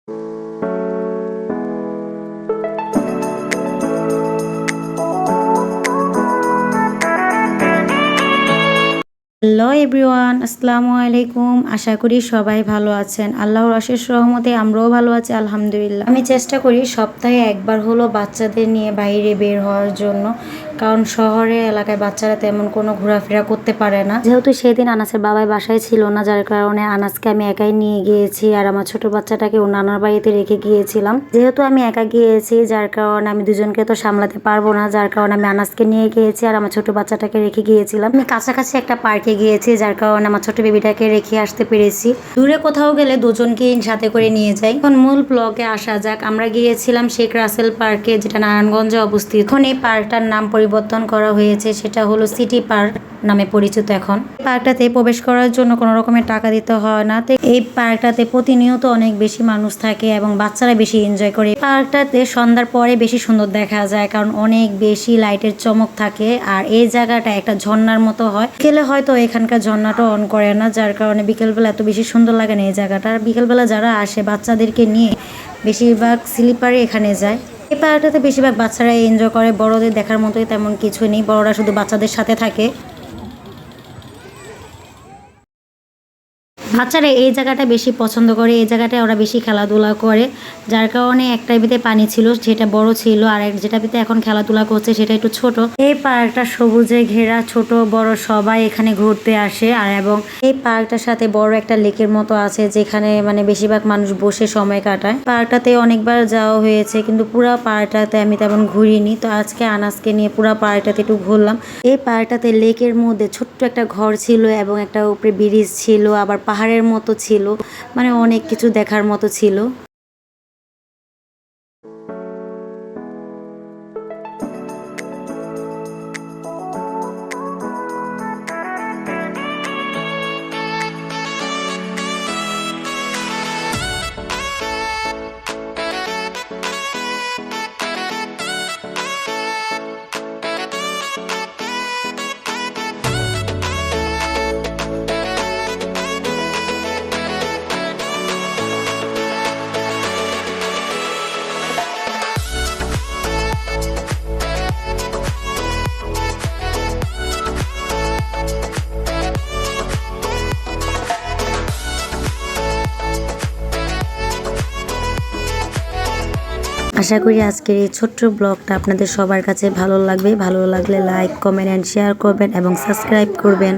Hello everyone, আসসালামু আলাইকুম। আশা করি সবাই ভালো আছেন। আল্লাহর অশেষ রহমতে আমরাও ভালো আছি আলহামদুলিল্লাহ। আমি চেষ্টা করি সপ্তাহে একবার হলো বাচ্চাদের নিয়ে বাইরে বের হওয়ার জন্য, কারণ শহরে এলাকায় বাচ্চারা তেমন কোনো ঘোরাফেরা করতে পারে না। যেহেতু সেদিন আনাসের বাবাই বাসায় ছিল না, যার কারণে আনাসকে আমি একাই নিয়ে গিয়েছি আর আমার ছোট বাচ্চাটাকে ও নানার বাড়িতে রেখে গিয়েছিলাম। যেহেতু আমি একা গিয়েছি, যার কারণে আমি দুজনকে তো সামলাতে পারবো না, যার কারণে আমি আনাসকে নিয়ে গিয়েছি আর আমার ছোট বাচ্চাটাকে রেখে গিয়েছিলাম। আমি কাছাকাছি একটা পার্কে গিয়েছি, যার কারণে আমার ছোট বেবিটাকে রেখে আসতে পেরেছি। দূরে কোথাও গেলে দুজনকে সাথে করে নিয়ে যাই। এখন মূল ব্লগে আসা যাক। আমরা গিয়েছিলাম শেখ রাসেল পার্কে, যেটা নারায়ণগঞ্জে অবস্থিত। এখন এই পার্কটার নাম পরিবর্তন করা হয়েছে, সেটা হলো সিটি পার্ক নামে পরিচিত। এখন পার্কটাতে প্রবেশ করার জন্য কোনো রকমের টাকা দিতে হয় না। এই পার্কটাতে প্রতিনিয়ত অনেক বেশি মানুষ থাকে এবং বাচ্চারা বেশি এনজয় করে। পার্কটাতে সন্ধ্যার পরে বেশি সুন্দর দেখা যায়, কারণ অনেক বেশি লাইটের চমক থাকে আর এই জায়গাটা একটা ঝর্ণার মতো হয়। বিকেলে হয়তো এখানকার ঝর্ণাটা অন করে না, যার কারণে বিকেলবেলা এত বেশি সুন্দর লাগে না এই জায়গাটা। আর বিকেলবেলা যারা আসে বাচ্চাদেরকে নিয়ে বেশিরভাগ স্লিপারে এখানে যায়। এই পার্কটাতে বেশিরভাগ বাচ্চারা এনজয় করে, বড়দের দেখার মতোই তেমন কিছু নেই, বড়রা শুধু বাচ্চাদের সাথে থাকে। বাচ্চারা এই জায়গাটা বেশি পছন্দ করে, এই জায়গাটায় ওরা বেশি খেলাধুলা করে, যার কারণে একটার ভিতরে পানি ছিল যেটা বড় ছিল, আর যেটা ভিতরে এখন খেলাধুলা করছে সেটা একটু ছোট। এই পার্কটা সবুজে ঘেরা, ছোট বড় সবাই এখানে ঘুরতে আসে। আর এবং এই পার্কটার সাথে বড় একটা লেকের মতো আছে, যেখানে মানে বেশিরভাগ মানুষ বসে সময় কাটায়। পার্কটাতে অনেকবার যাওয়া হয়েছে, কিন্তু পুরা পার্কটাতে আমি তেমন ঘুরিনি। তো আজকে আনাসকে নিয়ে পুরা পার্কটাতে একটু ঘুরলাম। এই পার্কটাতে লেকের মধ্যে ছোট্ট একটা ঘর ছিল এবং একটা উপরে ব্রিজ ছিল, আবার পাহাড়ের মতো ছিল, মানে অনেক কিছু দেখার মতো ছিল। আশা করি আজকের এই ছোট্ট ব্লগটা আপনাদের সবার কাছে ভালো লাগবে। ভালো লাগলে লাইক, কমেন্ট অ্যান্ড শেয়ার করবেন এবং সাবস্ক্রাইব করবেন।